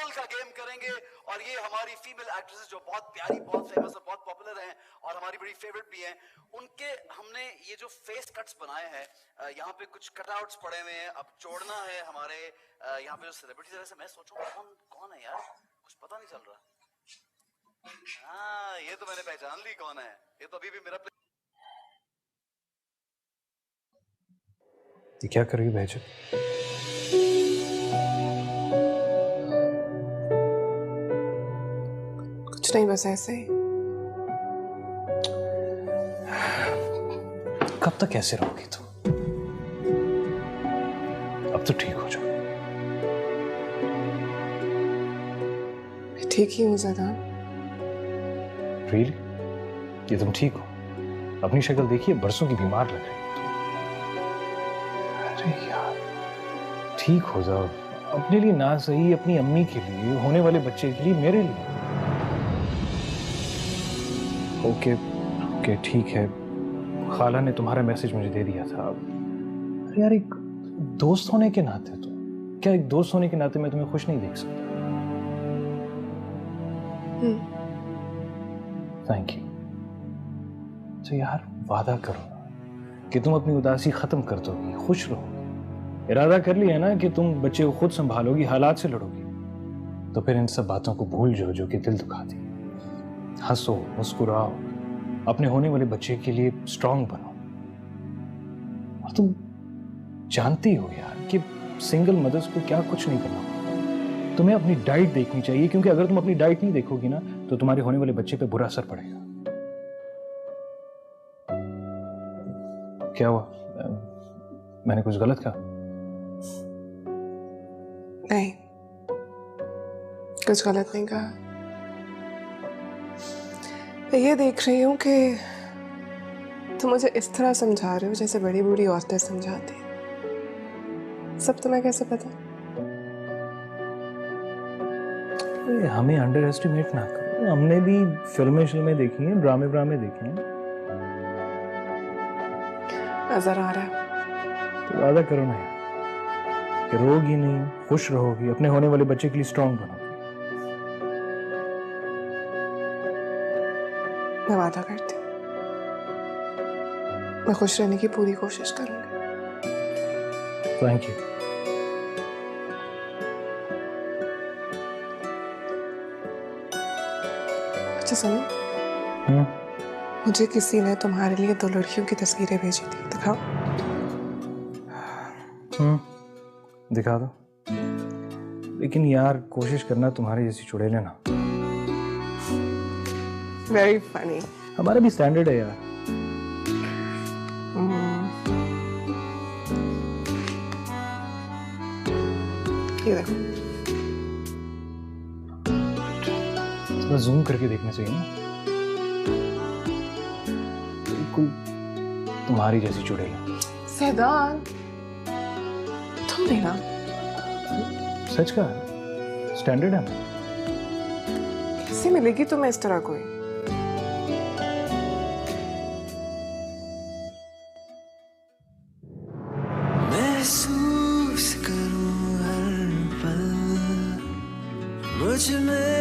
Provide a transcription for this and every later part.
Single का game करेंगे और ये हमारी फीमेल एक्ट्रेसेस जो बहुत प्यारी, बहुत फेमस और बहुत पॉपुलर हैं और हमारी बड़ी फेवरेट भी हैं, उनके हमने ये जो फेस कट्स बनाए हैं, यहाँ पे कुछ कटआउट्स पड़े हुए हैं, अब जोड़ना है हमारे यहाँ पे जो सेलिब्रिटीज है। मैं सोचूं कौन है यार, कुछ पता नहीं चल रहा। हाँ, ये तो मैंने पहचान ली कौन है, ये तो अभी भी मेरा ये क्या कर रही है बहजत? कुछ नहीं, बस ऐसे ही। कब तक ऐसे रहोगी तुम? अब तो ठीक हो जाओ। मैं ठीक ही हूँ ज़ैदान। रियली? ये तुम ठीक हो? अपनी शक्ल देखिए, बरसों की बीमार लग रही है तुम। अरे यार, ठीक हो जाओ। अपने लिए ना सही, अपनी अम्मी के लिए, होने वाले बच्चे के लिए, मेरे लिए। ओके ठीक है। खाला ने तुम्हारा मैसेज मुझे दे दिया था। अरे यार, एक दोस्त होने के नाते तो क्या, एक दोस्त होने के नाते मैं तुम्हें खुश नहीं देख सकता? Thank you. तो यार, वादा करो कि तुम अपनी उदासी खत्म कर दोगी, खुश रहोगी। इरादा कर लिया ना कि तुम बच्चे को खुद संभालोगी, हालात से लड़ोगी, तो फिर इन सब बातों को भूल जाओ जो कि दिल दुखाती। हंसो, मुस्कुराओ, अपने होने वाले बच्चे के लिए स्ट्रांग बनो। और तुम जानती हो यार कि सिंगल मदर्स को क्या कुछ नहीं करना। तुम्हें अपनी डाइट देखनी चाहिए, क्योंकि अगर तुम अपनी डाइट नहीं देखोगी ना, तो तुम्हारे होने वाले बच्चे पे बुरा असर पड़ेगा। क्या हुआ? मैंने कुछ गलत कहा? नहीं, कुछ गलत नहीं कहा। मैं ये देख रही हूँ कि तुम मुझे इस तरह समझा रहे हो जैसे बड़ी बूढ़ी औरतें समझाती हैं। सब तुम्हें कैसे पता? हमें अंडर एस्टिमेट ना करो। हमने भी फिल्में देखी हैं, ड्रामे देखे हैं। नजर आ रहा है। तो वादा करो ना कि रोगी नहीं, खुश रहोगी, अपने होने वाले बच्चे के लिए स्ट्रांग बनोगी। मैं वादा करती हूँ, मैं खुश रहने की पूरी कोशिश करूंगी। Thank you. अच्छा सुनो, मुझे किसी ने तुम्हारे लिए 2 लड़कियों की तस्वीरें भेजी थी, दिखाओ। दिखा दो। लेकिन यार, कोशिश करना तुम्हारे जैसी चुड़ैलें ना। Very funny. हमारा भी स्टैंडर्ड है यार। ये देखो, थोड़ा जूम करके देखना चाहिए ना। बिल्कुल तुम्हारी जैसी चुड़ैल। ज़ैदान, तुम भी ना। सच का स्टैंडर्ड है। कैसे मिलेगी तुम्हें इस तरह कोई? महसूस करूं हर पल मुझ में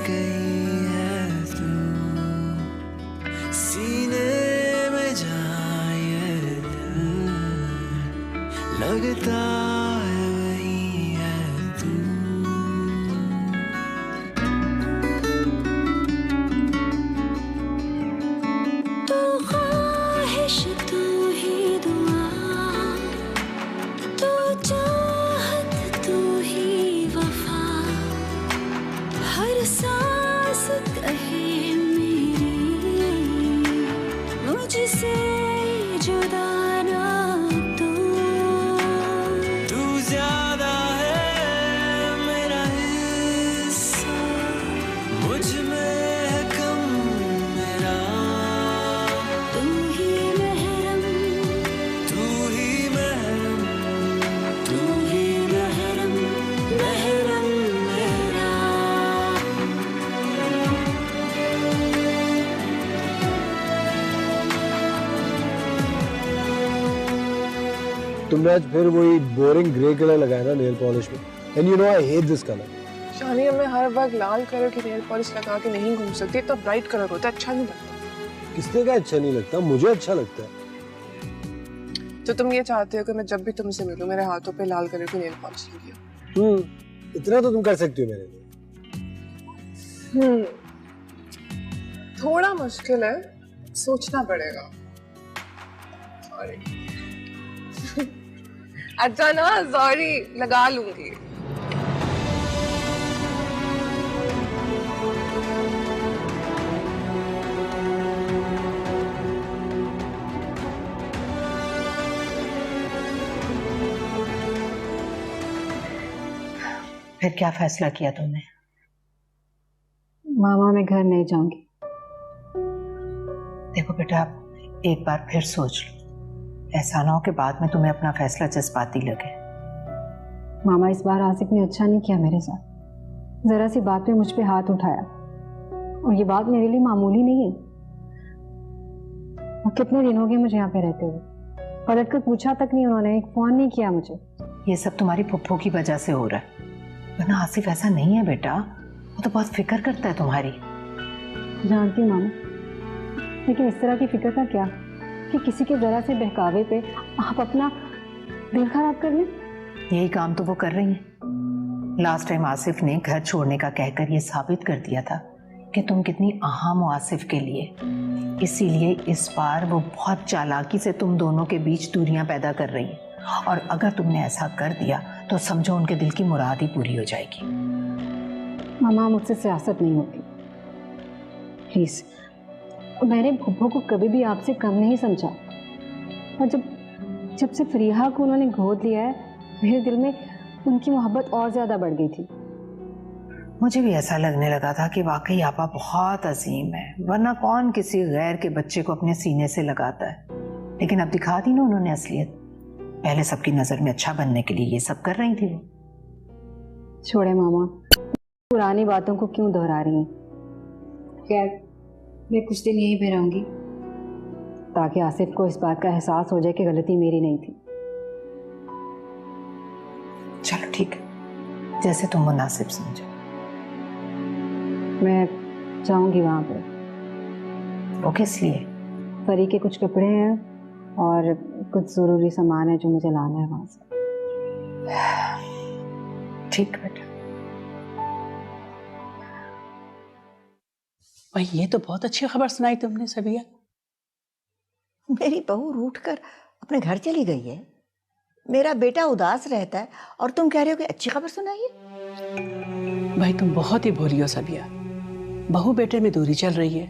गई है तू, सीने में जाए दिल लगता है वही है तू। तू ख्वाहिश, तू ही दुआ, तू चाहत, तू ही वफा, हर सांस कहे मेरी मुझसे जुदा ना तू। तू ज्यादा है मेरा हिस्सा, मुझ में है कम मेरा। तू ही महरम, तू ही महरम, तू ही महरम, महरम मेरा। तुमने आज फिर वही बोरिंग ग्रे कलर लगाया ना नेल पॉलिश में। And you know I hate this colour. जानिए मैं हर वक्त लाल कलर की नेल पॉलिश लगा के नहीं घूम सकती, तो ब्राइट कलर होता है, अच्छा नहीं लगता। किसने कहा अच्छा नहीं लगता? मुझे अच्छा लगता है। तो तुम ये चाहते हो कि मैं जब भी तुमसे मिलूं मेरे हाथों पे लाल कलर की नेल पॉलिश लगी हो? इतना तो तुम कर सकती हो मेरे लिए। थोड़ा मुश्किल है, सोचना पड़ेगा। सॉरी। अच्छा ना, सॉरी, लगा लूंगी। फिर क्या फैसला किया तुमने? मामा मैं घर नहीं जाऊंगी। देखो बेटा, एक बार फिर सोच लो, ऐसा ना हो कि बाद में तुम्हें अपना फैसला जज्बाती लगे। मामा इस बार आसिफ ने अच्छा नहीं किया मेरे साथ, जरा सी बात पे मुझ पे हाथ उठाया, और ये बात मेरे लिए मामूली नहीं है। और कितने दिन हो गए मुझे यहाँ पे रहते हुए, पलट कर पूछा तक नहीं उन्होंने, एक फोन नहीं किया मुझे। ये सब तुम्हारी फुफ्फो की वजह से हो रहा है, वरना आसिफ ऐसा नहीं है बेटा, वो तो बहुत फिक्र करता है तुम्हारी। जानती हूँ मामा, लेकिन इस तरह की फिक्र का क्या कि किसी के जरा से बहकावे पे आप अपना दिल खराब कर लें। यही काम तो वो कर रही हैं। लास्ट टाइम आसिफ ने घर छोड़ने का कहकर ये साबित कर दिया था कि तुम कितनी अहम हो आसिफ के लिए। इसीलिए इस बार वो बहुत चालाकी से तुम दोनों के बीच दूरियां पैदा कर रही है, और अगर तुमने ऐसा कर दिया तो समझो उनके दिल की मुराद ही पूरी हो जाएगी। मामा मुझसे सियासत नहीं होती, प्लीज। मैंने भुप्पो को कभी भी आपसे कम नहीं समझा, और जब से फरीहा को उन्होंने गोद लिया है, मेरे दिल में उनकी मोहब्बत और ज्यादा बढ़ गई थी। मुझे भी ऐसा लगने लगा था कि वाकई आपा बहुत अजीम है, वरना कौन किसी गैर के बच्चे को अपने सीने से लगाता है। लेकिन अब दिखा दी ना उन्होंने असलियत। पहले सबकी नजर में अच्छा बनने के लिए ये सब कर रही थी वो। छोड़े मामा, पुरानी बातों को क्यों दोहरा रही हैं? खैर, मैं कुछ दिन यहीं पे रहूंगी, ताकि आसिफ को इस बात का एहसास हो जाए कि गलती मेरी नहीं थी। चलो ठीक है, जैसे तुम मुनासिब समझो। मैं जाऊंगी वहां पे। वो किस लिए? परी के कुछ कपड़े हैं और कुछ जरूरी सामान है जो मुझे लाना है वहां से। ठीक बेटा। भाई ये तो बहुत अच्छी खबर सुनाई तुमने सबिया। मेरी बहू रूठ कर अपने घर चली गई है, मेरा बेटा उदास रहता है, और तुम कह रहे हो कि अच्छी खबर सुनाई है। भाई तुम बहुत ही भोली हो सबिया, बहू बेटे में दूरी चल रही है।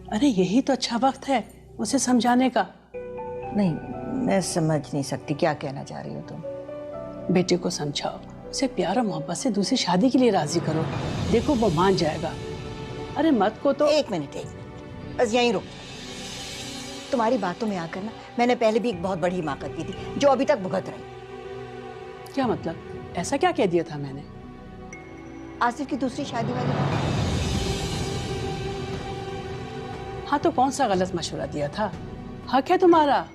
अरे यही तो अच्छा वक्त है उसे समझाने का। नहीं, मैं समझ नहीं सकती क्या कहना चाह रही हो तुम। बेटे को समझाओ, उसे प्यार और मोहब्बत से दूसरी शादी के लिए राजी करो, देखो वो मान जाएगा। अरे मत को तो एक मिनट बस यहीं रुक। तुम्हारी बातों में आकर ना मैंने पहले भी एक बहुत बड़ी हिमाकत की थी जो अभी तक भुगत रही। क्या मतलब? ऐसा क्या कह दिया था मैंने? आसिफ की दूसरी शादी वाली बात। हाँ तो कौन सा गलत मशवरा दिया था? हक है तुम्हारा,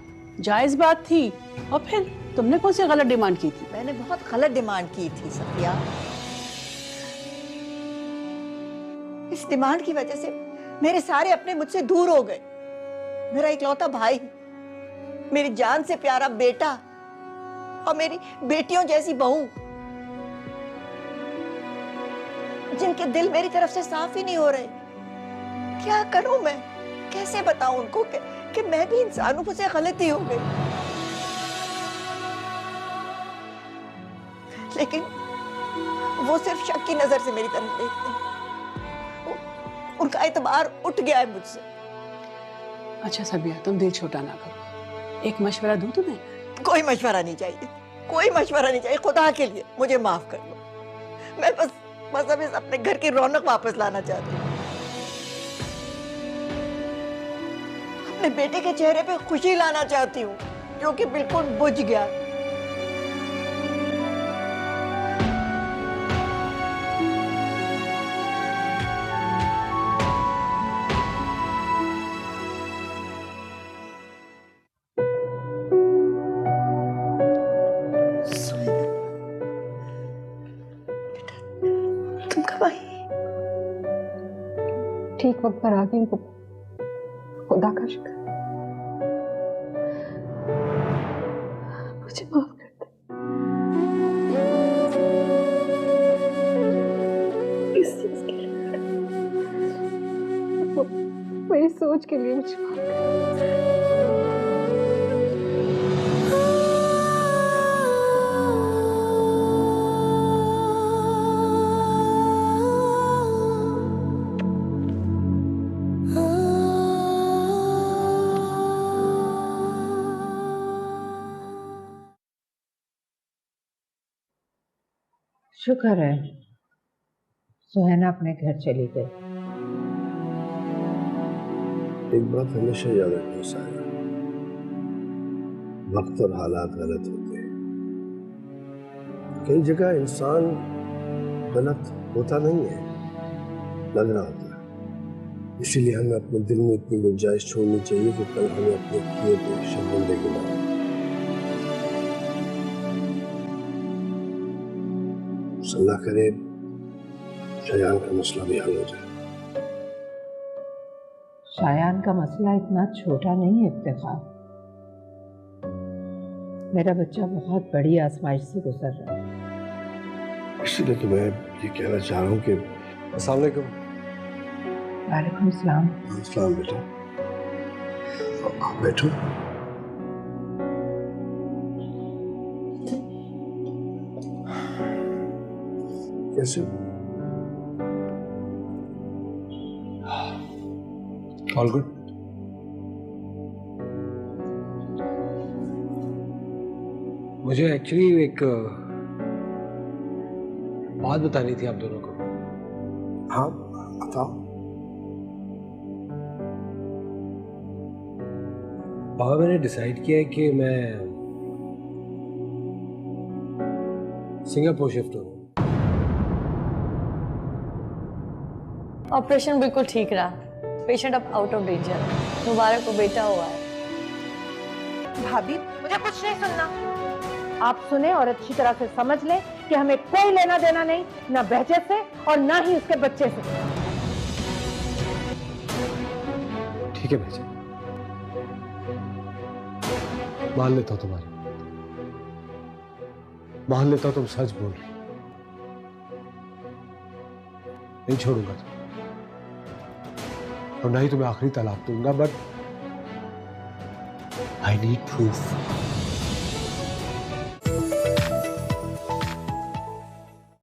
जायज बात थी। और फिर तुमने कौन सी गलत डिमांड की थी? मैंने बहुत गलत डिमांड की थी सफिया। इस डिमांड की वजह से मेरे सारे अपने मुझसे दूर हो गए। मेरा इकलौता भाई, मेरी जान से प्यारा बेटा, और मेरी बेटियों जैसी बहू, जिनके दिल मेरी तरफ से साफ ही नहीं हो रहे। क्या करूं मैं? कैसे बताऊं उनको कि मैं भी इंसान हूं, मुझसे गलती हो गई। लेकिन वो सिर्फ शक की नजर से मेरी तरफ देखते हैं। उनका एतबार उठ गया है मुझसे। अच्छा सबिया, तुम दिल छोटा ना करो, एक मशवरा दूं तुम्हें? कोई Mashwara नहीं चाहिए, कोई Mashwara नहीं चाहिए। खुदा के लिए मुझे माफ कर दो। मैं बस अब इस अपने घर की रौनक वापस लाना चाहती हूँ। अपने बेटे के चेहरे पे खुशी लाना चाहती हूँ, जो कि बिल्कुल बुझ गया। तुम ठीक वक्त पर आ गई तो खुदा का शुक्र। मुझे माफ कर दे। इस चीज के लिए, मेरी सोच के लिए मुझे माफ कर दे। शुक्र है सुहाना अपने घर चली गई। एक बात हमेशा याद रखना साया, वक्त और हालात गलत होते हैं। कई जगह इंसान गलत होता नहीं है, लग रहा होता है। इसीलिए हमें अपने दिल में इतनी गुंजाइश छोड़नी चाहिए कि कल हमें अपने किए हुए शर्मिंदगी ना हो। अल्लाह करे शायान का मसला भी हल हो जाए। शायान का मसला इतना छोटा नहीं है इफ्तिखार। मेरा बच्चा बहुत बड़ी आजमाइश से गुजर रहा है। इसीलिए तो मैं ये कहना चाह रहा हूँ कि अस्सलाम वालेकुम। वालेकुम सलाम। अस्सलाम बेटा, बैठो। कैसे? All good. मुझे एक्चुअली एक बात बतानी थी आप दोनों को। हाँ बताओ। बाबा, मैंने डिसाइड किया है कि मैं सिंगापुर शिफ्ट हो रहा हूँ। ऑपरेशन बिल्कुल ठीक रहा, पेशेंट अब आउट ऑफ डेंजर। मुबारक को बेटा हुआ है। भाभी मुझे कुछ नहीं सुनना। आप सुने और अच्छी तरह से समझ लें कि हमें कोई लेना देना नहीं, ना बहजत से और ना ही उसके बच्चे से। ठीक है बहजत, मान लेता हूं तुम्हारी, मान लेता हूं तुम सच बोल रही, नहीं छोड़ूंगा तुम और ना ही तुम्हें आखिरी तलाक दूंगा, बट आई नीड प्रूफ।